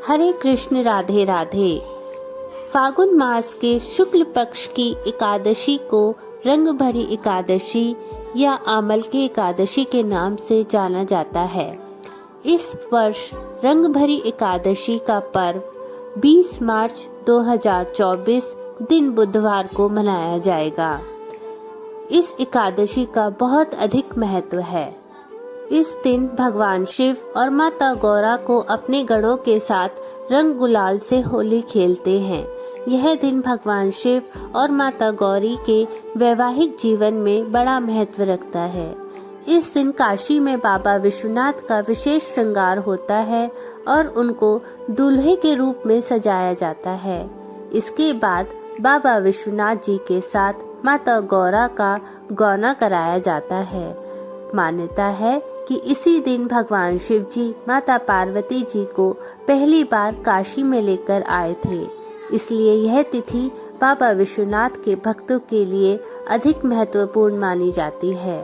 हरे कृष्ण राधे राधे। फागुन मास के शुक्ल पक्ष की एकादशी को रंग भरी एकादशी या आमल की एकादशी के नाम से जाना जाता है। इस वर्ष रंग भरी एकादशी का पर्व 20 मार्च 2024 दिन बुधवार को मनाया जाएगा। इस एकादशी का बहुत अधिक महत्व है। इस दिन भगवान शिव और माता गौरा को अपने गणों के साथ रंग गुलाल से होली खेलते हैं। यह दिन भगवान शिव और माता गौरी के वैवाहिक जीवन में बड़ा महत्व रखता है। इस दिन काशी में बाबा विश्वनाथ का विशेष श्रृंगार होता है और उनको दूल्हे के रूप में सजाया जाता है। इसके बाद बाबा विश्वनाथ जी के साथ माता गौरा का गौना कराया जाता है। मान्यता है कि इसी दिन भगवान शिव जी माता पार्वती जी को पहली बार काशी में लेकर आए थे। इसलिए यह तिथि बाबा विश्वनाथ के भक्तों के लिए अधिक महत्वपूर्ण मानी जाती है।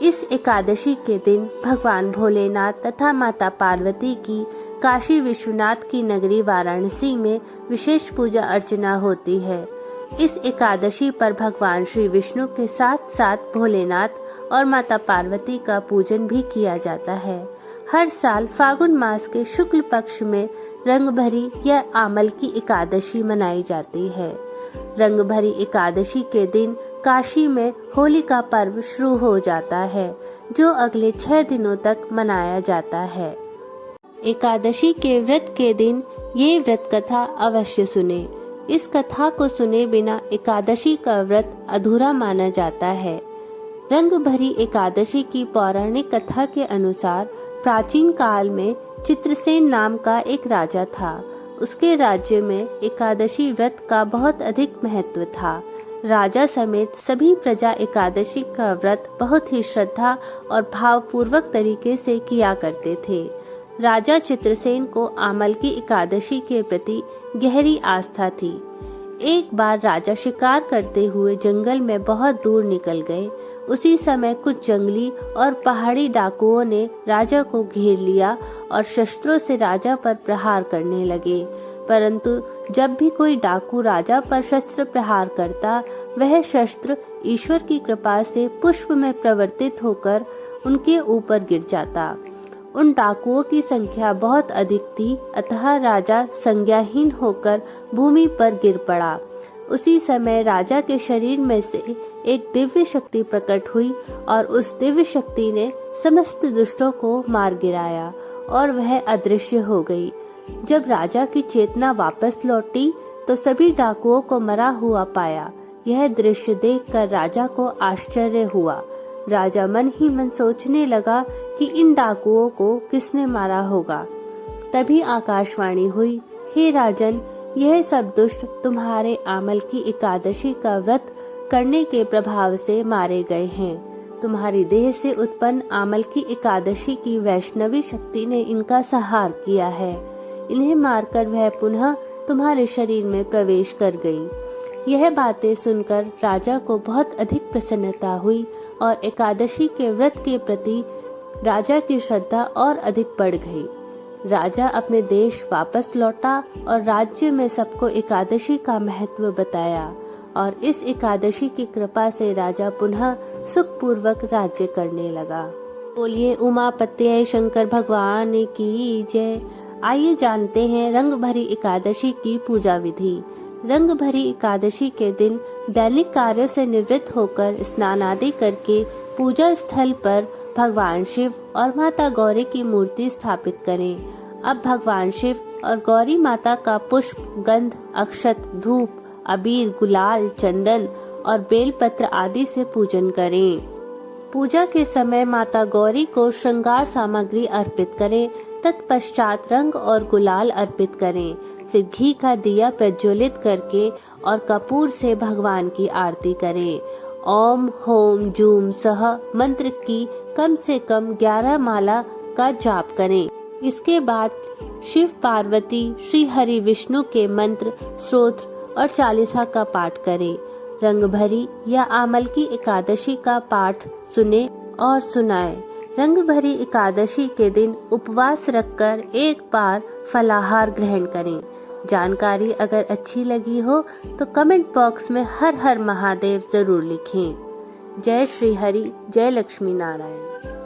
इस एकादशी के दिन भगवान भोलेनाथ तथा माता पार्वती की काशी विश्वनाथ की नगरी वाराणसी में विशेष पूजा अर्चना होती है। इस एकादशी पर भगवान श्री विष्णु के साथ साथ भोलेनाथ और माता पार्वती का पूजन भी किया जाता है। हर साल फागुन मास के शुक्ल पक्ष में रंग भरी या आमल की एकादशी मनाई जाती है। रंग भरी एकादशी के दिन काशी में होली का पर्व शुरू हो जाता है, जो अगले 6 दिनों तक मनाया जाता है। एकादशी के व्रत के दिन ये व्रत कथा अवश्य सुने। इस कथा को सुने बिना एकादशी का व्रत अधूरा माना जाता है। रंग भरी एकादशी की पौराणिक कथा के अनुसार प्राचीन काल में चित्रसेन नाम का एक राजा था। उसके राज्य में एकादशी व्रत का बहुत अधिक महत्व था। राजा समेत सभी प्रजा एकादशी का व्रत बहुत ही श्रद्धा और भावपूर्वक तरीके से किया करते थे। राजा चित्रसेन को आमल की एकादशी के प्रति गहरी आस्था थी। एक बार राजा शिकार करते हुए जंगल में बहुत दूर निकल गए। उसी समय कुछ जंगली और पहाड़ी डाकुओं ने राजा को घेर लिया और शस्त्रों से राजा पर प्रहार करने लगे। परंतु जब भी कोई डाकू राजा पर शस्त्र प्रहार करता, वह शस्त्र ईश्वर की कृपा से पुष्प में परिवर्तित होकर उनके ऊपर गिर जाता। उन डाकुओं की संख्या बहुत अधिक थी, अतः राजा संज्ञाहीन होकर भूमि पर गिर पड़ा। उसी समय राजा के शरीर में से एक दिव्य शक्ति प्रकट हुई और उस दिव्य शक्ति ने समस्त दुष्टों को मार गिराया और वह अदृश्य हो गई। जब राजा की चेतना वापस लौटी तो सभी डाकुओं को मरा हुआ पाया। यह दृश्य देखकर राजा को आश्चर्य हुआ। राजा मन ही मन सोचने लगा कि इन डाकुओं को किसने मारा होगा। तभी आकाशवाणी हुई, हे राजन, यह सब दुष्ट तुम्हारे आमल की एकादशी का व्रत करने के प्रभाव से मारे गए हैं। तुम्हारी देह से उत्पन्न आमल की एकादशी की वैष्णवी शक्ति ने इनका संहार किया है। इन्हें मारकर वह पुनः तुम्हारे शरीर में प्रवेश कर गई। यह बातें सुनकर राजा को बहुत अधिक प्रसन्नता हुई और एकादशी के व्रत के प्रति राजा की श्रद्धा और अधिक बढ़ गई। राजा अपने देश वापस लौटा और राज्य में सबको एकादशी का महत्व बताया और इस एकादशी की कृपा से राजा पुनः सुखपूर्वक राज्य करने लगा। बोलिए उमापति शंकर भगवान की जय। आइए जानते हैं रंग भरी एकादशी की पूजा विधि। रंग भरी एकादशी के दिन दैनिक कार्यों से निवृत्त होकर स्नान आदि करके पूजा स्थल पर भगवान शिव और माता गौरी की मूर्ति स्थापित करें। अब भगवान शिव और गौरी माता का पुष्प, गंध, अक्षत, धूप, अबीर, गुलाल, चंदन और बेलपत्र आदि से पूजन करें। पूजा के समय माता गौरी को श्रृंगार सामग्री अर्पित करें। तत्पश्चात रंग और गुलाल अर्पित करें। फिर घी का दिया प्रज्वलित करके और कपूर से भगवान की आरती करें। ओम होम जूम सह मंत्र की कम से कम 11 माला का जाप करें। इसके बाद शिव पार्वती श्री हरि विष्णु के मंत्र, स्तोत्र और चालीसा का पाठ करें। रंग भरी या आमल की एकादशी का पाठ सुने और सुनाए। रंग भरी एकादशी के दिन उपवास रखकर एक बार फलाहार ग्रहण करें। जानकारी अगर अच्छी लगी हो तो कमेंट बॉक्स में हर हर महादेव जरूर लिखें। जय श्री हरि, जय लक्ष्मी नारायण।